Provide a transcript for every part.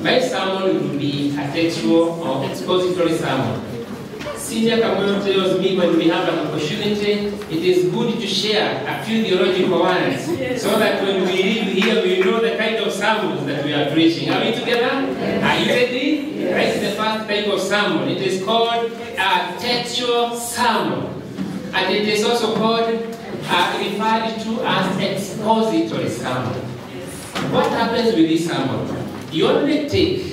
My sermon will be a textual or expository sermon. Senior Kamoyo tells me when we have an opportunity, it is good to share a few theological words so that when we read here, we know the kind of sermons that we are preaching. Are we together? Are you ready? This is the first type of sermon. It is called a textual sermon. And it is also called, referred to as expository sermon. What happens with this sermon? You only take,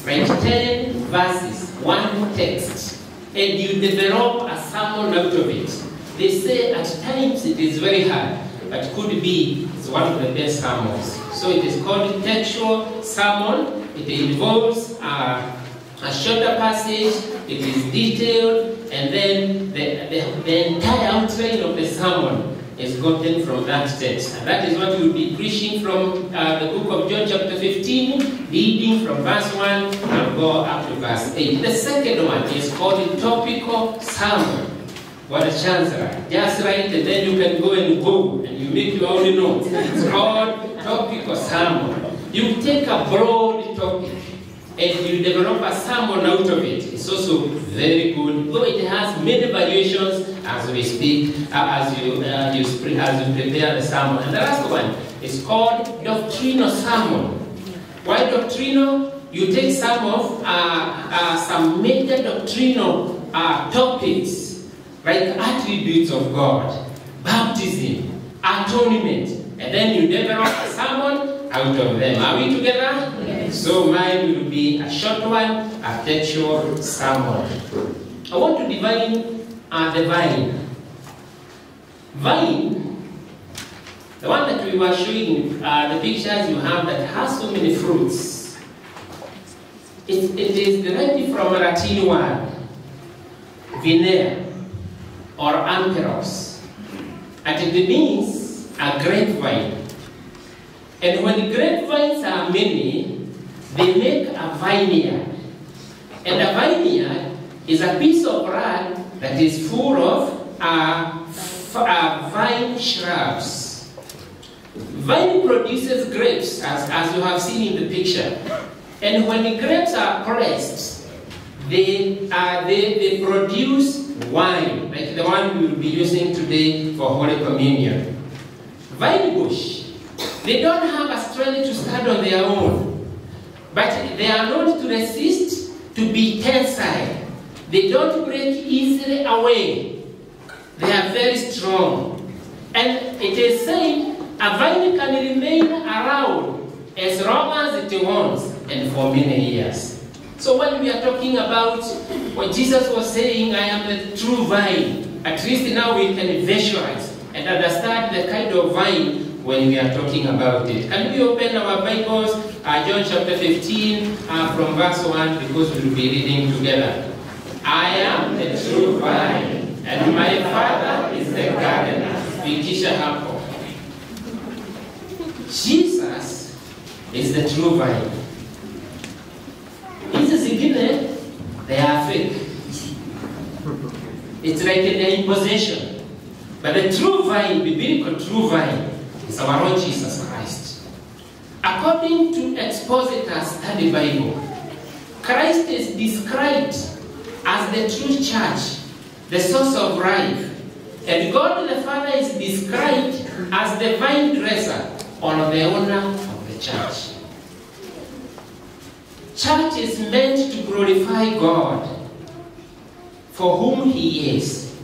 10 verses, one text, and you develop a sermon out of it. They say at times it is very hard, but could be it's one of the best sermons. So it is called textual sermon. It involves a shorter passage, it is detailed, and then the entire outline of the sermon is gotten from that text. And that is what we will be preaching from the book of John chapter 15, reading from verse 1 and go up to verse 8. The second one is called a topical sermon. What a chancellor. Just write and then you can go and Google and you make your own notes. It's called topical sermon. You take a broad topic and you develop a sermon out of it. It's also very good, though it has many variations as we speak, as you prepare the sermon. And the last one is called doctrinal sermon. Why doctrinal? You take some major doctrinal topics, like attributes of God, baptism, atonement, and then you develop a sermon out of them. Are we together? Yes. So mine will be a short one, a textual sermon. I want to define the vine. Vine, the one that we were showing, the pictures you have that has so many fruits. It is derived from a Latin word, vinea, or antheros. And it means a grapevine. And when grapevines are many, they make a vineyard. And a vineyard is a piece of land that is full of vine shrubs. Vine produces grapes, as you have seen in the picture. And when the grapes are pressed, they produce wine, like the one we will be using today for Holy Communion. Vine bush, they don't have a strength to stand on their own, but they are known to resist, to be tensile. They don't break easily away. They are very strong. And it is said a vine can remain around as long as it wants and for many years. So when we are talking about what Jesus was saying, I am the true vine, at least now we can visualize and understand the kind of vine when we are talking about it. Can we open our Bibles, John chapter 15, from verse 1, because we will be reading together. I am the true vine, and my Father is the gardener. Vikisha hapo. Jesus is the true vine. Hizi zingine, they are fake. It's like an imposition. But the true vine, biblical true vine, is our Lord Jesus Christ. According to Expositors Study Bible, Christ is described as the true church, the source of life. And God the Father is described as the vine dresser or the owner of the church. Church is meant to glorify God for whom He is.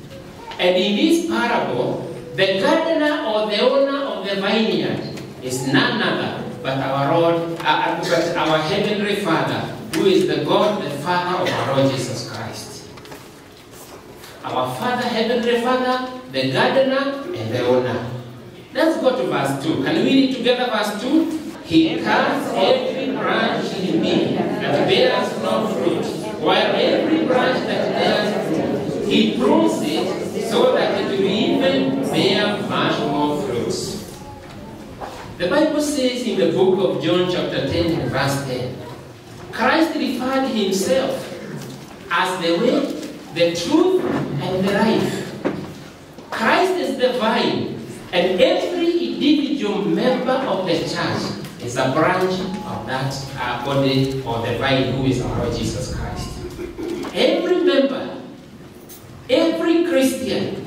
And in this parable, the gardener or the owner of the vineyard is none other but our Lord, but our Heavenly Father, who is the God, the Father of our Lord Jesus Christ. Our Father, Heavenly Father, the gardener, and the owner. Let's go to verse 2. Can we read together verse 2? He cuts every branch in me that bears no fruit, while every branch that bears fruit, He prunes it so that it will even bear much more fruits. The Bible says in the book of John chapter 10 and verse 10, Christ referred Himself as the way, the truth, and the life. Christ is the vine, and every individual member of the church is a branch of of that body or the vine who is our Lord Jesus Christ. Every member, every Christian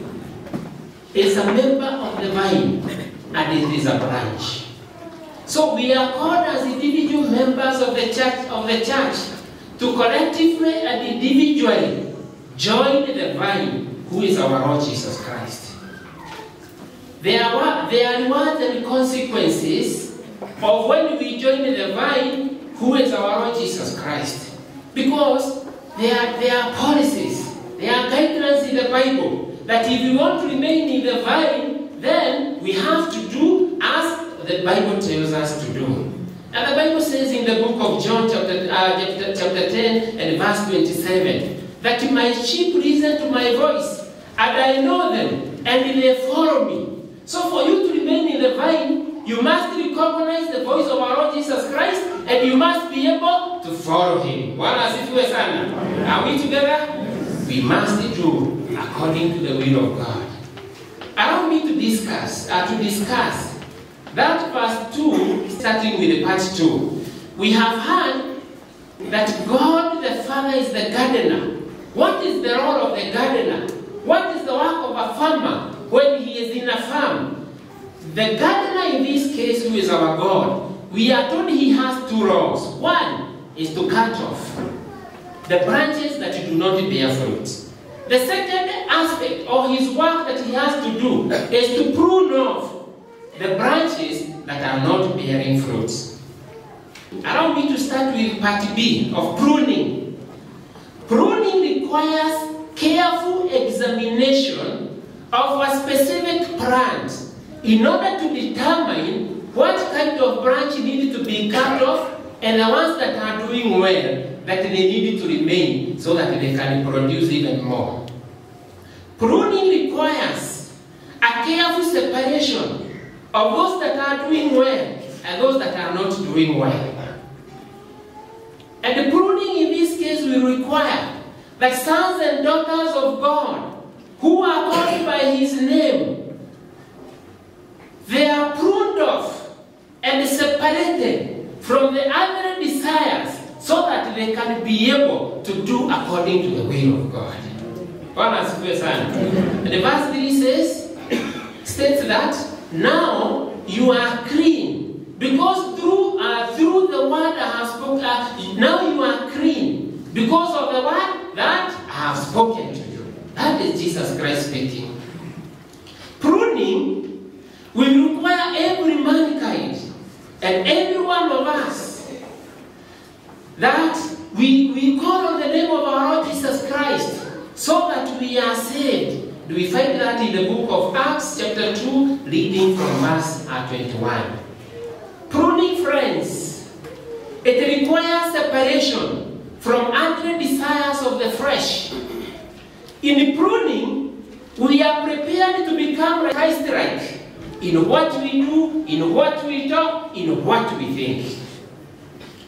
is a member of the vine, and it is a branch. So we are called as individual members of the church to collectively and individually join the vine who is our Lord Jesus Christ. There are rewards and consequences of when we join the vine who is our Lord Jesus Christ. Because there are policies, there are guidelines in the Bible that if we want to remain in the vine, then we have to do as the Bible tells us to do. And the Bible says in the book of John chapter 10 and verse 27, that my sheep listen to my voice, and I know them, and they follow me. So for you to remain in the vine, you must recognize the voice of our Lord Jesus Christ, and you must be able to follow him. Are we together? We must do according to the will of God. Allow me to discuss that verse 2, starting with part 2. We have heard that God the Father is the gardener. What is the role of the gardener? What is the work of a farmer when he is in a farm? The gardener in this case, who is our God, we are told he has two roles. One is to cut off the branches that do not bear fruit. The second aspect of his work that he has to do is to prune off the branches that are not bearing fruits. Allow me to start with part B of pruning. Pruning requires careful examination of a specific plant in order to determine what kind of branch needed to be cut off and the ones that are doing well, that they needed to remain so that they can produce even more. Pruning requires a careful separation of those that are doing well and those that are not doing well. And the pruning in this case will require that sons and daughters of God who are called by his name, they are pruned off and separated from the other desires so that they can be able to do according to the will of God. And the verse 3 states that now you are clean because through the word I have spoken. Now you are clean because of the word that I have spoken to you. That is Jesus Christ speaking. Pruning will require every mankind and every one of us that we call on the name of our Lord Jesus Christ so that we are saved. We find that in the book of Acts chapter 2, reading from verse 21. Pruning, friends, it requires separation from other desires of the flesh. In pruning, we are prepared to become Christ-like in what we do, in what we talk, in what we think.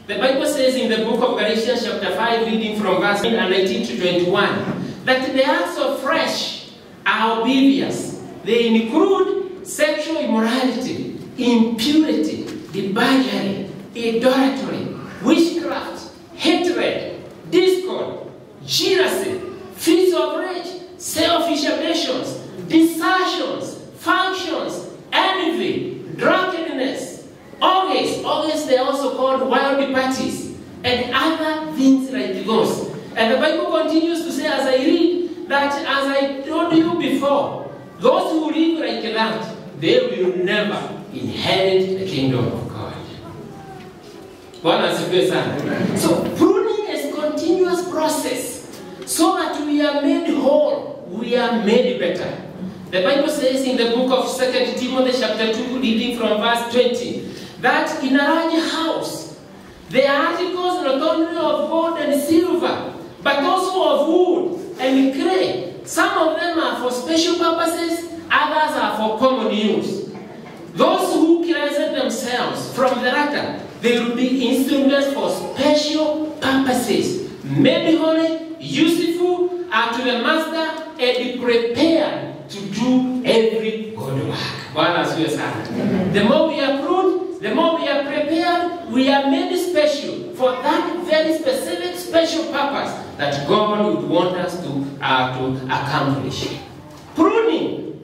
The Bible says in the book of Galatians chapter 5, reading from verse 19 to 21, that the acts of flesh are obvious. They include sexual immorality, impurity, debauchery, idolatry, witchcraft, hatred, discord, jealousy, fits of rage, selfish ambitions, desertions, factions, envy, drunkenness, orgies, they are also called wild parties, and other things like those. And the Bible continues to say, as I read, that as I told you before, those who live like that, they will never inherit the kingdom of God. So pruning is a continuous process so that we are made whole, we are made better. The Bible says in the book of 2 Timothy chapter 2, reading from verse 20, that in a large house there are articles not only of gold and silver, but also of wood and clay. Some of them are for special purposes, others are for common use. Those who cleanse themselves from the latter, they will be instruments for special purposes, made holy, useful to the master, and prepared to do every good work. The more we are pruned, the more we are prepared, we are made special for that very specific special purpose that God would want us to accomplish. Pruning.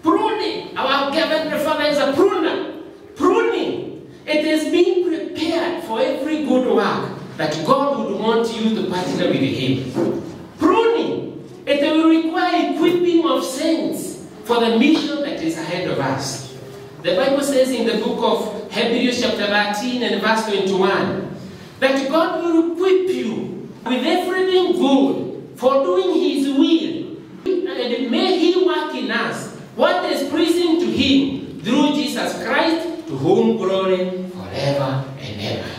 Pruning. Our Heavenly Father is a pruner. Pruning. It is being prepared for every good work that God would want you to partner with Him. Pruning. It will require equipping of saints for the mission that is ahead of us. The Bible says in the book of Hebrews chapter 13 and verse 21 that God will equip you with everything good for doing His will, and may He work in us what is pleasing to Him through Jesus Christ, to whom glory forever and ever.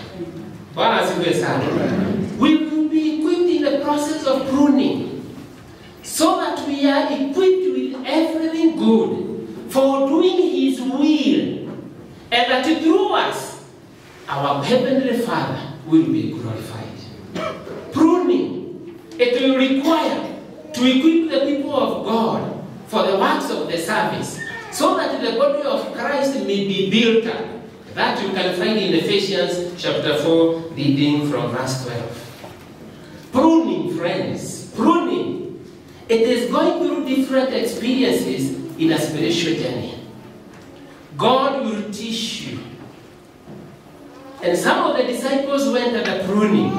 We will be equipped in the process of pruning so that we are equipped with everything good for doing His will, and that through us, our Heavenly Father will be glorified. Pruning, it will require to equip the people of God for the works of the service, so that the body of Christ may be built up. That you can find in Ephesians chapter 4, reading from verse 12. Pruning, friends, pruning. It is going through different experiences in a spiritual journey. God will teach you. And some of the disciples went under pruning.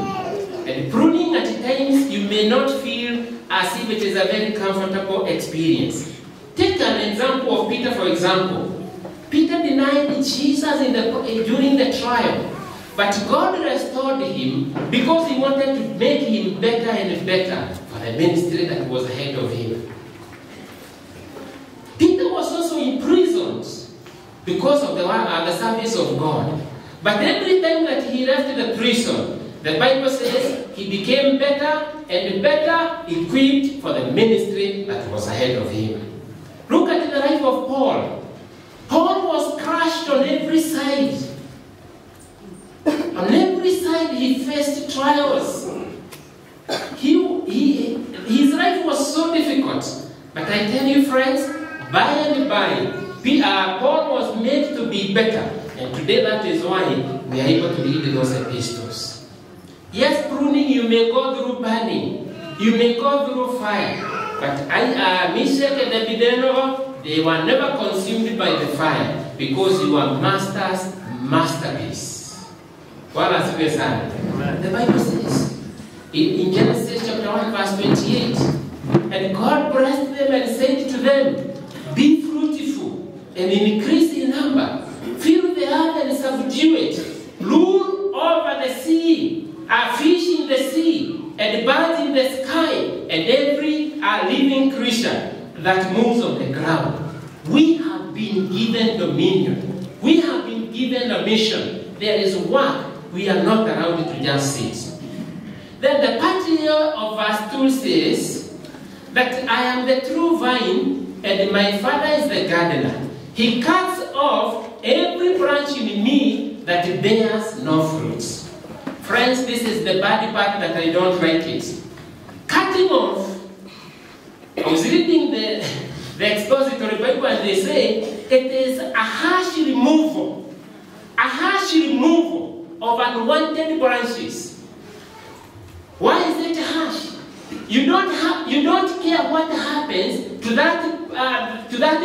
And pruning at times you may not feel as if it is a very comfortable experience. Take an example of Peter, for example. Peter denied Jesus during the trial. But God restored him because He wanted to make him better and better for the ministry that was ahead of him. Peter was also imprisoned because of the service of God. But every time that he left the prison, the Bible says he became better and better equipped for the ministry that was ahead of him. Look at the life of Paul. Paul was crushed on every side. On every side he faced trials. His life was so difficult. But I tell you, friends, by and by, Paul was made to be better. And today that is why we are able to read those epistles. Yes, pruning, you may go through burning. You may go through fire. But Meshach and Abednego, they were never consumed by the fire because you are Master's masterpiece. The Bible says in Genesis chapter 1 verse 28, and God blessed them and said to them, be fruitful and increase in number, fill the earth and subdue it, rule over the sea, fish in the sea, and birds in the sky, and every living creature that moves on the ground. We have been given dominion. We have been given a mission. There is work. We are not allowed to just sit. Then the part here of verse 2 says that I am the true vine and my Father is the gardener. He cuts off every branch in me that bears no fruits. Friends, this is the bad part that I don't like it. Cutting off. I was reading the expository Bible and they say it is a harsh removal. A harsh removal of unwanted branches. Why is it harsh? You don't care what happens to that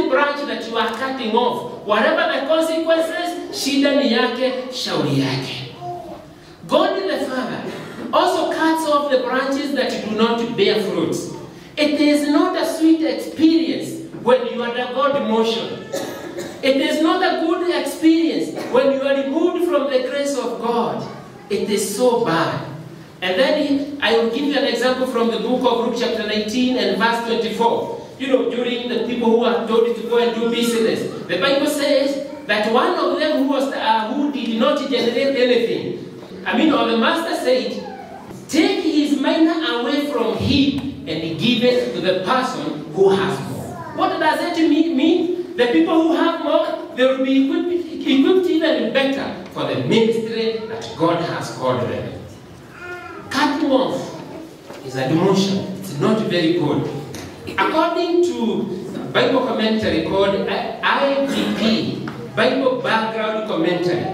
branch that you are cutting off. Whatever the consequences, shida ni yake, shauri yake. God the Father also cuts off the branches that do not bear fruits. It is not a sweet experience when you undergo demotion. It is not a good experience when you are removed from the grace of God. It is so bad. And then I will give you an example from the book of Luke chapter 19 and verse 24. You know, during the people who are told to go and do business, the Bible says that one of them who did not generate anything, or the master said, take his mina away from him and give it to the person who has more. What does that mean? The people who have more, they will be equipped even better for the ministry that God has called them. Cutting off is a demotion. It's not very good. According to Bible commentary called IVP, Bible background commentary.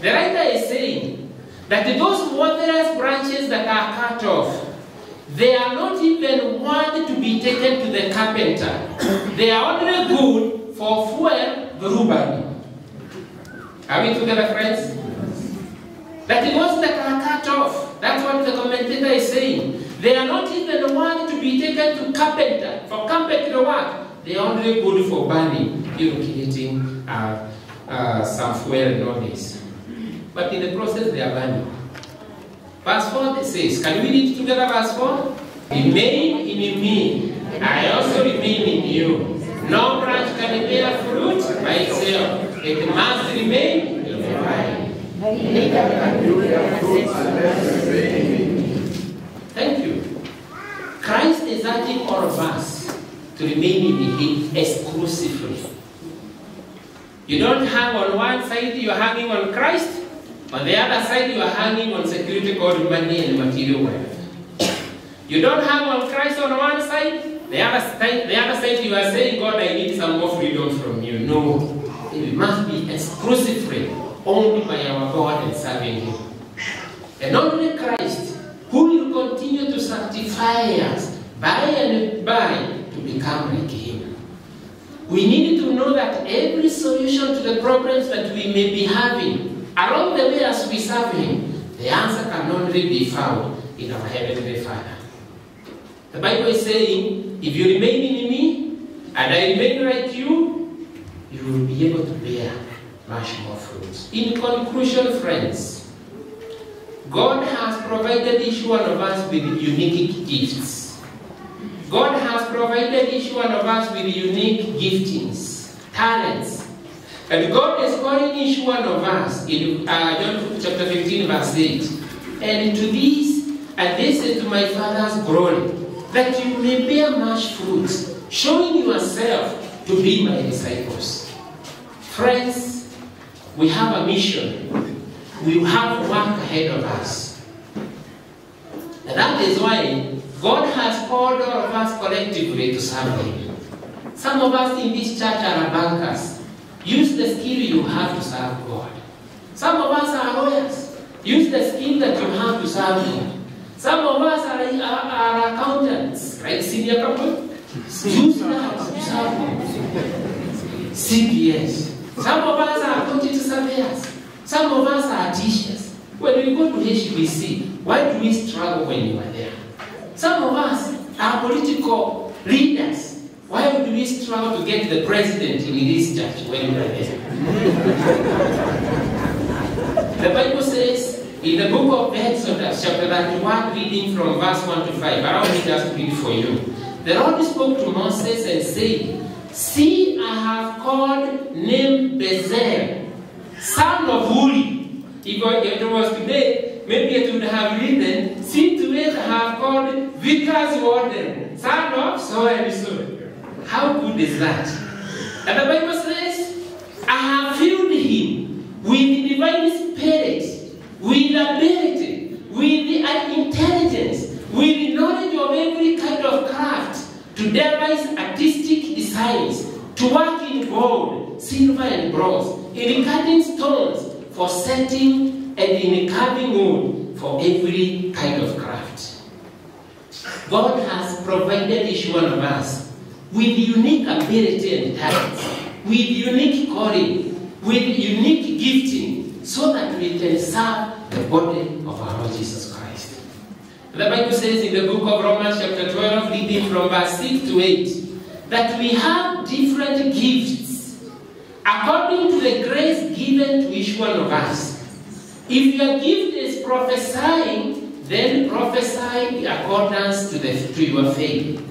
The writer is saying that those worthless branches that are cut off, they are not even worthy to be taken to the carpenter. They are only good for fuel rubbery. Are we together, friends? That the ones that are cut off, that's what the commentator is saying. They are not even worthy to be taken to carpenter, for carpenter work. They are only good for burning, creating some fuel and all this. But in the process, they are burning. Verse 4 says, can we read together verse 4? Remain in me, I also remain in you. No branch can bear fruit by itself. It must remain in the vine. Thank you. Christ is urging all of us to remain in Him exclusively. You don't hang on one side, you are hanging on Christ. On the other side, you are hanging on security called money and material wealth. You don't hang on Christ on one side, the other side you are saying, God, I need some more freedom from you. No. It must be exclusively owned by our God and serving Him. And only Christ, who will continue to sanctify us by and by to become like Him. We need to know that every solution to the problems that we may be having along the way as we serve Him, the answer can only be found in our Heavenly Father. The Bible is saying, if you remain in me, and I remain like you, you will be able to bear much more fruit. In conclusion, friends, God has provided each one of us with unique gifts. God has provided each one of us with unique giftings, talents. And God is calling each one of us in John chapter 15, verse 8. And to these, and this is to my Father's glory, that you may bear much fruit, showing yourself to be my disciples. Friends, we have a mission. We have work ahead of us. And that is why God has called all of us collectively to serve Him. Some of us in this church are bankers. Use the skill you have to serve God. Some of us are lawyers. Use the skill that you have to serve God. Some of us are accountants, right? Senior accountant. Use that to serve God. CPS. Some of us are quantity surveyors. Some of us are teachers. When we go to HBC, why do we struggle when you are there? Some of us are political leaders. Why do we struggle to get the president in this church when you are there? The Bible says in the book of Exodus, chapter 31, reading from verse 1 to 5, allow me just to read for you. The Lord spoke to Moses and said, see, I have called named Bezalel, son of Uri. If it was today, maybe it would have written, see, today I have called Vickers Warden, son of so and so. How good is that? And the Bible says, I have filled him with the divine spirit, with ability, with the intelligence, with the knowledge of every kind of craft, to devise artistic designs, to work in gold, silver, and bronze, in cutting stones for setting, and in carving wood for every kind of craft. God has provided each one of us with unique ability and talents, with unique calling, with unique gifting, so that we can serve the body of our Lord Jesus Christ. The Bible says in the book of Romans chapter 12, reading from verse 6 to 8, that we have different gifts according to the grace given to each one of us. If your gift is prophesying, then prophesy in accordance to your faith.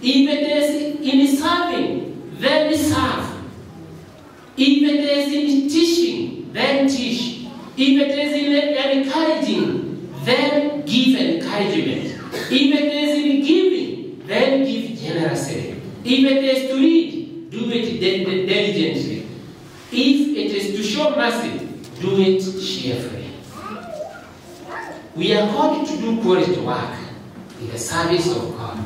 If it is in serving, then serve. If it is in teaching, then teach. If it is in encouraging, then give encouragement. If it is in giving, then give generously. If it is to read, do it diligently. If it is to show mercy, do it cheerfully. We are called to do quality work in the service of God.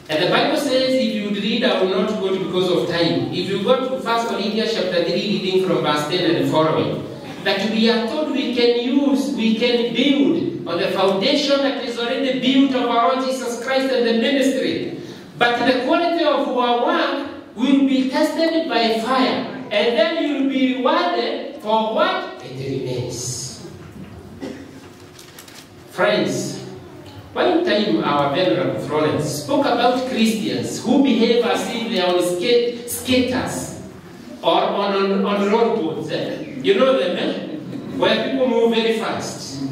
And the Bible says, if you would read, I will not go to because of time. If you go to 1 Corinthians chapter 3, reading from verse 10 and following, that we are told we can build on the foundation that is already built of our Lord Jesus Christ and the ministry. But the quality of our work will be tested by fire. And then you will be rewarded for what? It remains. Friends, one time our Venerable Florence spoke about Christians who behave as if they are on skaters or on road boats. You know them, eh? Where people move very fast.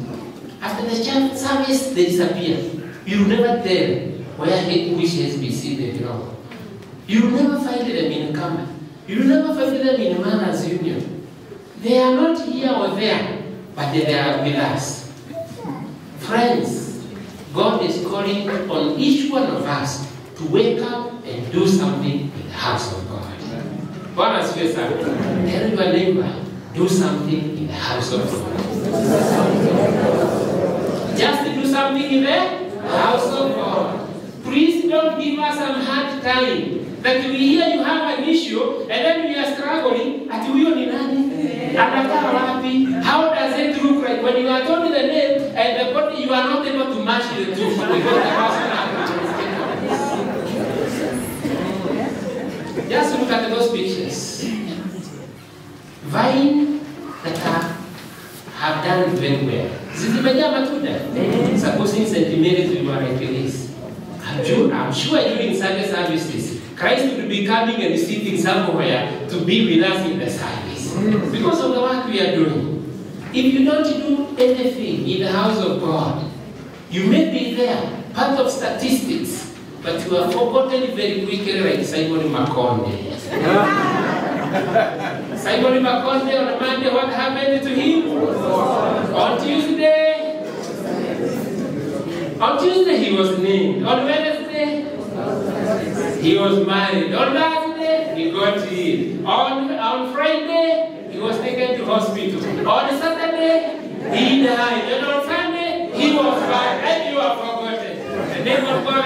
After the church service, they disappear. You will never tell which SBC they belong. You will never find them in Kama. You will never find them in Manners Union. They are not here or there, but they are with us. Friends, God is calling on each one of us to wake up and do something in the house of God. God has said, tell your neighbor, do something in the house of God. Just do something in the house of God. Please don't give us some hard time. That we hear you have an issue and then we are struggling. Ati huyo ni nani? Anakaa wapi? How does it look like when you are told the name and the body you are not able to match the two? Just look at those pictures. Vine that have done very well. Zimejaa matunda. Supposing St. Mary's we were like this. I'm sure during Sunday services, Christ will be coming and sitting somewhere to be with us in the service. Because of the work we are doing. If you don't do anything in the house of God, you may be there, part of statistics, but you are forgotten very quickly like Simon Makonde. Simon Makonde on a Monday, what happened to him? On Tuesday he was named. On Wednesday he was married. On Thursday he got healed. On Friday he was taken to hospital. On Saturday he died. And on Sunday he was found. And you are forgotten. The name of God